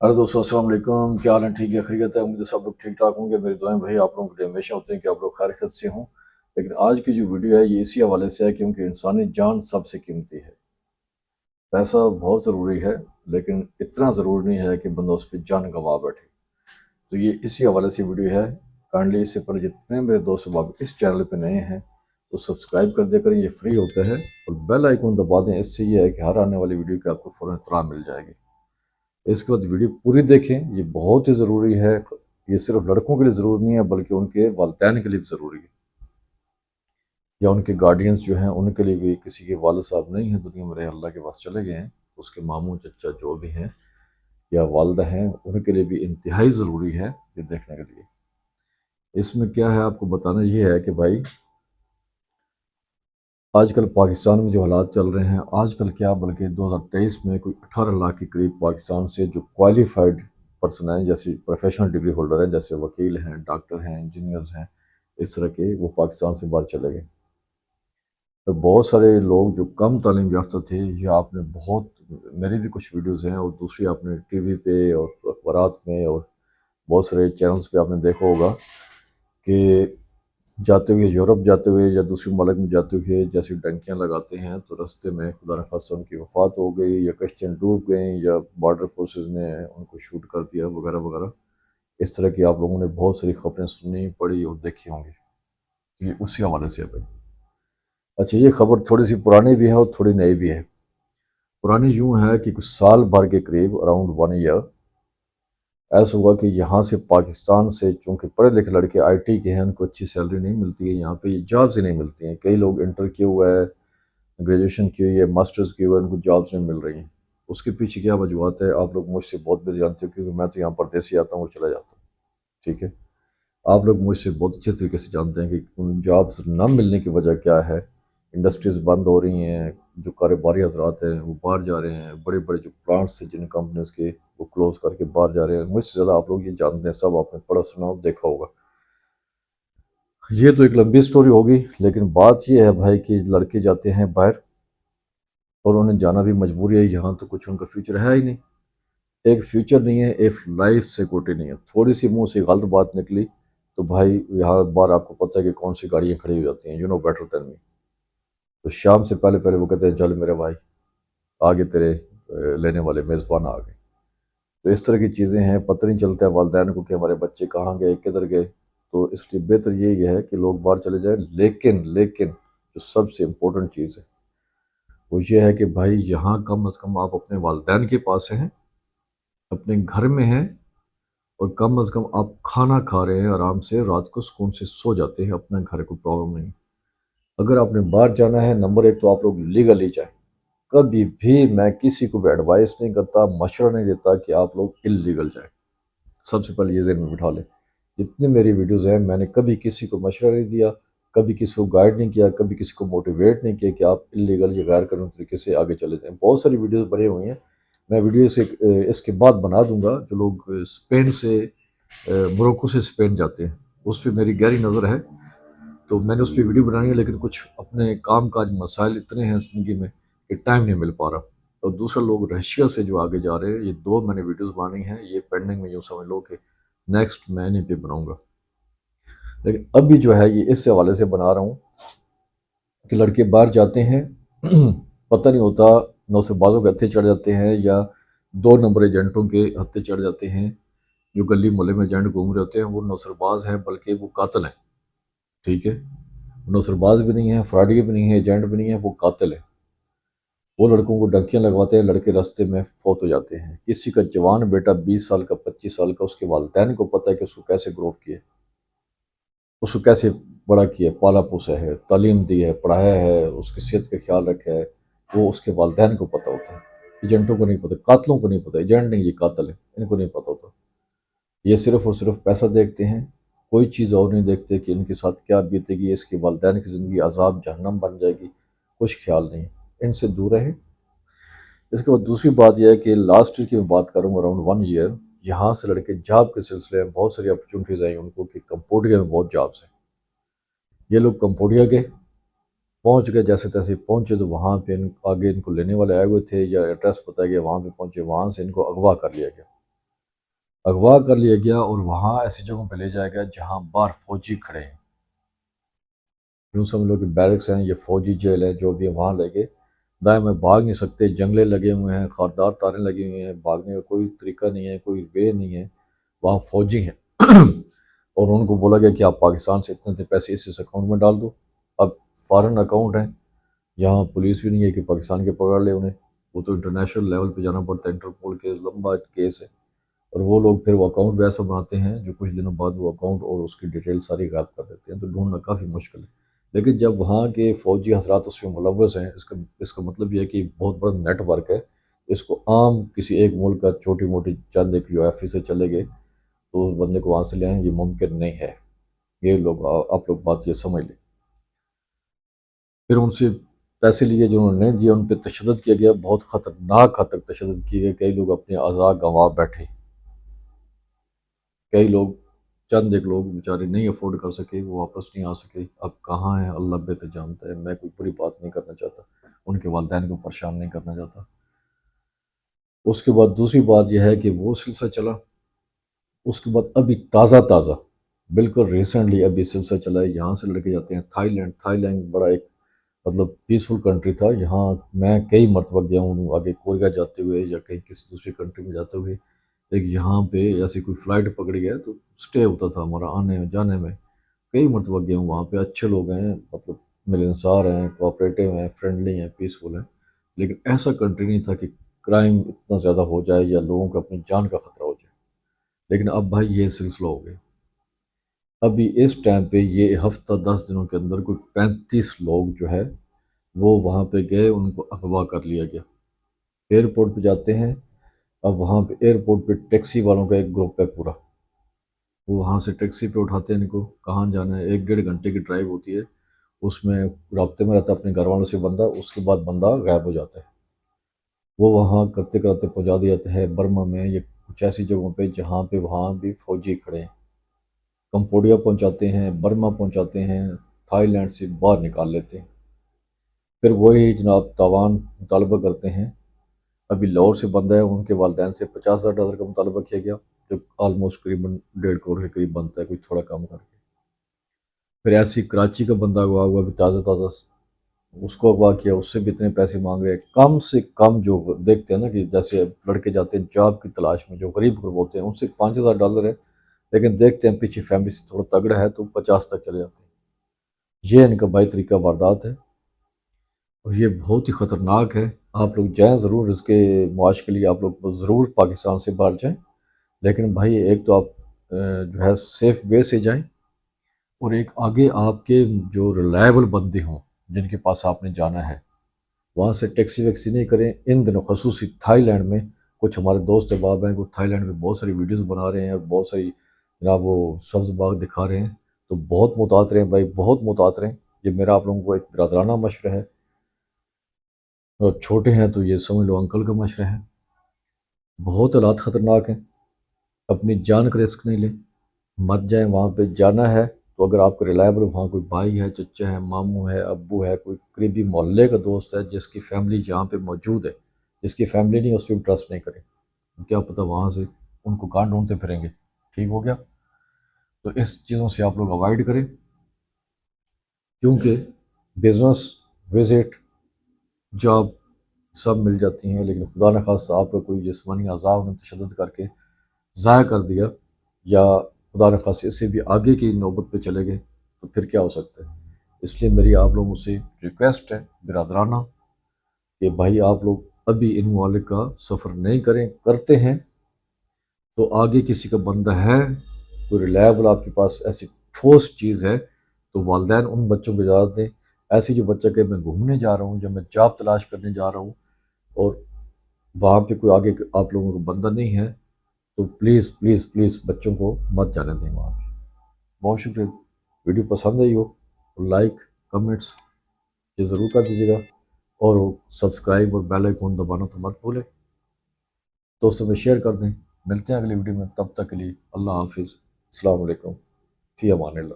अरे दोस्तों अस्सलाम वालेकुम। क्या हाल है? ठीक है, खैरियत है? उम्मीद है सब लोग ठीक ठाक होंगे। मेरी दुआएं भाई आप लोगों के लिए हमेशा होते हैं कि आप लोग खैरियत से हों। लेकिन आज की जो वीडियो है ये इसी हवाले से है क्योंकि इंसानी जान सबसे कीमती है। पैसा बहुत ज़रूरी है, लेकिन इतना ज़रूरी नहीं है कि बंदा उस पर जान गंवा बैठे। तो ये इसी हवाले से वीडियो है। काइंडली इससे पहले जितने मेरे दोस्त अब इस चैनल पे नए हैं तो सब्सक्राइब कर दिया करें, ये फ्री होता है। और बेल आइकन दबा दें, इससे ये है कि हर आने वाली वीडियो की आपको फ़ौरन इत्तला मिल जाएगी। इसके बाद वीडियो पूरी देखें, ये बहुत ही ज़रूरी है। ये सिर्फ लड़कों के लिए ज़रूरी नहीं है बल्कि उनके वालिदैन के लिए भी ज़रूरी है, या उनके गार्डियंस जो हैं उनके लिए भी। किसी के वालिद साहब नहीं हैं दुनिया में रहे, अल्लाह के पास चले गए हैं, तो उसके मामू चचा जो भी हैं या वालदा हैं उनके लिए भी इंतहाई ज़रूरी है ये देखने के लिए। इसमें क्या है आपको बताना ये है कि भाई आजकल पाकिस्तान में जो हालात चल रहे हैं, आजकल क्या बल्कि 2023 में कोई 18 लाख के करीब पाकिस्तान से जो क्वालिफाइड पर्सन हैं, जैसे प्रोफेशनल डिग्री होल्डर हैं, जैसे वकील हैं, डॉक्टर हैं, इंजीनियर्स हैं, इस तरह के वो पाकिस्तान से बाहर चले गए। और बहुत सारे लोग जो कम तालीम याफ्ता थे, या आपने बहुत, मेरी भी कुछ वीडियोस हैं और दूसरी आपने टीवी पे और अखबारात में और बहुत सारे चैनल्स पे आपने देखा होगा कि जाते हुए यूरोप जाते हुए या दूसरे मुल्क में जाते हुए जैसे डंकियां लगाते हैं तो रास्ते में खुदा न खास्ता उनकी वफात हो गई, या कश्तियाँ डूब गई, या बॉर्डर फोर्सेस ने उनको शूट कर दिया वगैरह वगैरह। इस तरह की आप लोगों ने बहुत सारी खबरें सुनी, पढ़ी और देखी होंगी। ये उसी हवाले से है भाई। अच्छा, ये खबर थोड़ी सी पुरानी भी है और थोड़ी नई भी है। पुरानी यूं है कि कुछ साल भर के करीब, अराउंड 1 ईयर, ऐसा हुआ कि यहाँ से पाकिस्तान से चूँकि पढ़े लिखे लड़के आईटी के हैं, उनको अच्छी सैलरी नहीं मिलती है, यहाँ पे जॉब्स ही नहीं मिलती हैं। कई लोग इंटर किए हुआ है, ग्रेजुएशन की हुई है, मास्टर्स किए हुए हैं, उनको जॉब्स नहीं मिल रही हैं। उसके पीछे क्या वजूहत है आप लोग मुझसे बहुत बेहतर जानते हो, क्योंकि मैं तो यहाँ परदेसी आता हूँ और चला जाता हूँ। ठीक है, आप लोग मुझसे बहुत अच्छे तरीके से जानते हैं कि उन जॉब्स न मिलने की वजह क्या है। इंडस्ट्रीज़ बंद हो रही हैं, जो कारोबारी हजरात हैं वो बाहर जा रहे हैं, बड़े बड़े जो प्लांट्स हैं जिन कंपनीज के, वो क्लोज करके बाहर जा रहे हैं। मुझसे ज़्यादा आप लोग ये जानते हैं, सब आपने पढ़ा सुना और देखा होगा। ये तो एक लंबी स्टोरी होगी, लेकिन बात ये है भाई कि लड़के जाते हैं बाहर और उन्हें जाना भी मजबूरी है। यहाँ तो कुछ उनका फ्यूचर है ही नहीं। एक फ्यूचर नहीं है, एक लाइफ सिक्योरिटी नहीं है। थोड़ी सी मुंह से गलत बात निकली तो भाई यहाँ बार आपको पता है कि कौन सी गाड़ियाँ खड़ी हो जाती हैं, you know better than me. तो शाम से पहले पहले वो कहते हैं चल मेरे भाई, आगे तेरे लेने वाले मेज़बान आ गए। तो इस तरह की चीज़ें हैं, पता नहीं चलता है वालिदैन को कि हमारे बच्चे कहाँ गए, किधर गए। तो इसलिए बेहतर यही है कि लोग बाहर चले जाएं। लेकिन लेकिन जो सबसे इम्पोर्टेंट चीज़ है वो ये है कि भाई यहाँ कम अज़ कम आप अपने वालिदैन के पास हैं, अपने घर में हैं, और कम अज़ कम आप खाना खा रहे हैं आराम से, रात को सुकून से सो जाते हैं, अपना घर को प्रॉब्लम नहीं। अगर आपने बाहर जाना है, नंबर एक तो आप लोग लीगली जाएं। कभी भी मैं किसी को भी एडवाइस नहीं करता, मशवरा नहीं देता कि आप लोग इलीगल जाएं। सबसे पहले ये ज़हन में बिठा लें। जितनी मेरी वीडियोस हैं मैंने कभी किसी को मशवरा नहीं दिया, कभी किसी को गाइड नहीं किया, कभी किसी को मोटिवेट नहीं किया कि आप इलीगल या गैर कानूनी तरीके से आगे चले जाएं। बहुत सारी वीडियोस बनी हुई हैं, मैं वीडियो से इसके बाद बना दूंगा। जो लोग स्पेन से, मोरक्को से स्पेन जाते हैं, उस पर मेरी गहरी नज़र है, तो मैंने उस पर वीडियो बनानी है। लेकिन कुछ अपने काम काज मसाइल इतने हैं ज़िंदगी में कि टाइम नहीं मिल पा रहा। और दूसरा, लोग रशिया से जो आगे जा रहे हैं, ये दो मैंने वीडियोस बनानी हैं, ये पेंडिंग में, यूँ समझ लो कि नेक्स्ट मैं इन्हीं पे बनाऊंगा। लेकिन अभी जो है ये इस हवाले से बना रहा हूँ कि लड़के बाहर जाते हैं पता नहीं होता, नौसेबाजों के हत्थे चढ़ जाते हैं, या 2 नंबर एजेंटों के हत्थे चढ़ जाते हैं। जो गली मोहल्ले में एजेंट घूम रहे होते हैं वो नौसरबाज हैं, बल्कि वो कातिल हैं। ठीक है, नौसरबाज भी नहीं है, फ्रॉडी भी नहीं है, एजेंट भी नहीं है, वो कातिल है। वो लड़कों को डंकियां लगवाते हैं, लड़के रास्ते में फौत हो जाते हैं। किसी का जवान बेटा 20 साल का, 25 साल का, उसके वालिदैन को पता है कि उसको कैसे ग्रो किया, उसको कैसे बड़ा किया, पाला पोसा है, तालीम दी है, पढ़ाया है, उसकी सेहत का ख्याल रखा है, वो उसके वालिदैन को पता होता है। एजेंटों को नहीं पता, कातलों को नहीं पता। एजेंट नहीं, ये कातल है, इनको नहीं पता होता। ये सिर्फ और सिर्फ पैसा देखते हैं, कोई चीज़ और नहीं देखते कि इनके साथ क्या बीतेगी, इसके वालिदैन की ज़िंदगी अजाब जहन्नम बन जाएगी। कुछ ख्याल नहीं, इनसे दूर रहे। इसके बाद दूसरी बात यह है कि लास्ट ईयर की मैं बात करूँ, अराउंड 1 ईयर, यहाँ से लड़के जॉब के सिलसिले में बहुत सारी अपॉर्चुनिटीज़ आई उनको कि कंपोडिया में बहुत जॉब्स हैं। ये लोग कंपोडिया गए, पहुंच गए, जैसे तैसे पहुंचे तो वहाँ पे आगे इनको लेने वाले आए हुए थे, या एड्रेस बताया गया, वहाँ पे पहुंचे, वहाँ से इनको अगवा कर लिया गया। اغوا کر لیا گیا اور وہاں ایسی جگہوں پہ لے جایا گیا جہاں باہر فوجی کھڑے ہیں، یوں سمجھ لو کہ بیرکس ہیں، یہ فوجی جیل ہے، جو بھی وہاں لے گئے، دائیں میں بھاگ نہیں سکتے، جنگلے لگے ہوئے ہیں، خاردار تاریں لگی ہوئی ہیں، بھاگنے کا کوئی طریقہ نہیں ہے، کوئی وے نہیں ہے، وہاں فوجی ہیں اور ان کو بولا گیا کہ آپ پاکستان سے اتنے پیسے اس اکاؤنٹ میں ڈال دو، اب فارن اکاؤنٹ ہیں، یہاں پولیس بھی نہیں ہے کہ پاکستان کے پکڑ لے انہیں، وہ تو انٹرنیشنل لیول پہ جانا پڑتا ہے، انٹرپول کے لمبا کیس ہے، اور وہ لوگ پھر وہ اکاؤنٹ بھی ایسا بناتے ہیں جو کچھ دنوں بعد وہ اکاؤنٹ اور اس کی ڈیٹیل ساری غائب کر دیتے ہیں، تو ڈھونڈنا کافی مشکل ہے۔ لیکن جب وہاں کے فوجی حضرات اس میں ملوث ہیں، اس کا مطلب یہ ہے کہ بہت بڑا نیٹ ورک ہے، اس کو عام کسی ایک ملک کا چھوٹی موٹی چند ایک جو ایف سے چلے گئے تو اس بندے کو وہاں سے لے آئیں، یہ ممکن نہیں ہے، یہ لوگ آپ لوگ بات یہ سمجھ لیں۔ پھر ان سے پیسے لیے جو انہوں نے نہیں دیا، ان پہ تشدد کیا گیا، بہت خطرناک حد تک تشدد کیے گئے، کئی لوگ اپنے اعضاء گنوا بیٹھے، کئی لوگ چند ایک لوگ بیچارے نہیں افورڈ کر سکے، وہ واپس نہیں آ سکے، اب کہاں ہیں اللہ بہتر جانتا ہے، میں کوئی بری بات نہیں کرنا چاہتا، ان کے والدین کو پریشان نہیں کرنا چاہتا۔ اس کے بعد دوسری بات یہ ہے کہ وہ سلسلہ چلا، اس کے بعد ابھی تازہ تازہ بالکل ریسنٹلی ابھی سلسلہ چلا ہے، یہاں سے لڑکے جاتے ہیں تھائی لینڈ، تھائی لینڈ بڑا ایک مطلب پیسفل کنٹری تھا، یہاں میں کئی مرتبہ گیا ہوں، آگے کوریا جاتے ہوئے یا کہیں کسی دوسری کنٹری میں جاتے ہوئے، ایک یہاں پہ ایسی کوئی فلائٹ پکڑی ہے تو سٹے ہوتا تھا ہمارا آنے میں جانے میں، کئی مرتبہ گیا ہوں، وہاں پہ اچھے لوگ ہیں، مطلب ملنسار ہیں، کوآپریٹو ہیں، فرینڈلی ہیں، پیسفل ہیں، لیکن ایسا کنٹری نہیں تھا کہ کرائم اتنا زیادہ ہو جائے یا لوگوں کو اپنی جان کا خطرہ ہو جائے، لیکن اب بھائی یہ سلسلہ ہو گیا، ابھی اس ٹائم پہ یہ ہفتہ 10 دنوں کے اندر کوئی 35 لوگ جو ہے وہ وہاں پہ گئے، ان کو اغوا کر لیا گیا، ایئرپورٹ پہ جاتے ہیں، اب وہاں پہ ایئرپورٹ پہ ٹیکسی والوں کا ایک گروپ ہے پورا، وہ وہاں سے ٹیکسی پہ اٹھاتے ہیں ان کو، کہاں جانا ہے، 1 ڈیڑھ گھنٹے کی ڈرائیو ہوتی ہے، اس میں رابطے میں رہتا ہے اپنے گھر والوں سے بندہ، اس کے بعد بندہ غائب ہو جاتا ہے، وہ وہاں کرتے کرتے پہنچا دیا جاتا ہے برما میں یا کچھ ایسی جگہوں پہ جہاں پہ وہاں بھی فوجی کھڑے ہیں، کمبوڈیا پہنچاتے ہیں، برما پہنچاتے ہیں، تھائی لینڈ سے باہر نکال لیتے ہیں، پھر وہی جناب تاوان مطالبہ کرتے ہیں، ابھی لاہور سے بندہ ہے، ان کے والدین سے $50,000 کا مطالبہ کیا گیا، جو آلموسٹ قریباً 1.5 کروڑ کے قریب بنتا ہے، کوئی تھوڑا کم کر کے، پھر ایسی کراچی کا بندہ اغوا ہوا بھی تازہ تازہ، اس کو اغوا کیا، اس سے بھی اتنے پیسے مانگ رہے ہیں، کم سے کم جو دیکھتے ہیں نا کہ جیسے لڑکے جاتے ہیں جاب کی تلاش میں، جو غریب غرب ہوتے ہیں ان سے $5,000 ہے، لیکن دیکھتے ہیں پیچھے فیملی سے تھوڑا تگڑا ہے تو 50 تک چلے جاتے ہیں، یہ ان کا بائی طریقہ واردات ہے، اور یہ بہت ہی خطرناک ہے، آپ لوگ جائیں ضرور، اس کے معاش کے لیے آپ لوگ ضرور پاکستان سے باہر جائیں، لیکن بھائی ایک تو آپ جو ہے سیف وے سے جائیں، اور ایک آگے آپ کے جو ریلائبل بندے ہوں جن کے پاس آپ نے جانا ہے، وہاں سے ٹیکسی ویکسی نہیں کریں، ان دنوں خصوصی تھائی لینڈ میں کچھ ہمارے دوست احباب ہیں وہ تھائی لینڈ میں بہت ساری ویڈیوز بنا رہے ہیں اور بہت ساری جناب وہ سبز باغ دکھا رہے ہیں، تو بہت محتاط رہیں بھائی، بہت محتاط رہیں، یہ میرا آپ لوگوں کو ایک برادرانہ مشورہ ہے، اور چھوٹے ہیں تو یہ سمجھ لو انکل کا مشورہ ہے، بہت حالات خطرناک ہیں، اپنی جان کا رسک نہیں لیں، مت جائیں، وہاں پہ جانا ہے تو اگر آپ کو ریلائبل وہاں کوئی بھائی ہے، چچا ہے، ماموں ہے، ابو ہے، کوئی قریبی محلے کا دوست ہے جس کی فیملی یہاں پہ موجود ہے، جس کی فیملی نہیں اس پہ ٹرسٹ نہیں کریں، کیا پتہ وہاں سے ان کو کہاں ڈھونڈتے پھریں گے، ٹھیک ہو گیا، تو اس چیزوں سے آپ لوگ اوائڈ کریں، کیونکہ بزنس، وزٹ، جاب سب مل جاتی ہیں، لیکن خدا نخواستہ آپ کا کوئی جسمانی عذاب نے تشدد کر کے ضائع کر دیا، یا خدا نخواستہ اس سے بھی آگے کی نوبت پہ چلے گئے تو پھر کیا ہو سکتا ہے، اس لیے میری آپ لوگوں سے ریکویسٹ ہے برادرانہ کہ بھائی آپ لوگ ابھی ان ممالک کا سفر نہیں کریں، کرتے ہیں تو آگے کسی کا بندہ ہے، کوئی ریلائبل آپ کے پاس ایسی ٹھوس چیز ہے تو والدین ان بچوں کو اجازت دیں، ایسی جو بچہ کہ میں گھومنے جا رہا ہوں یا میں جاب تلاش کرنے جا رہا ہوں اور وہاں پہ کوئی آگے آپ لوگوں کو بندہ نہیں ہے تو پلیز پلیز پلیز بچوں کو مت جانے دیں وہاں پہ، بہت شکریہ، ویڈیو پسند آئی ہو تو لائک، کمنٹس یہ ضرور کر دیجیے گا، اور سبسکرائب اور بیل آئیکن دبانا تو مت بھولیں، دوستوں میں شیئر کر دیں، ملتے ہیں اگلی ویڈیو میں، تب تک کے لیے اللہ حافظ، السلام علیکم، فی امان اللہ۔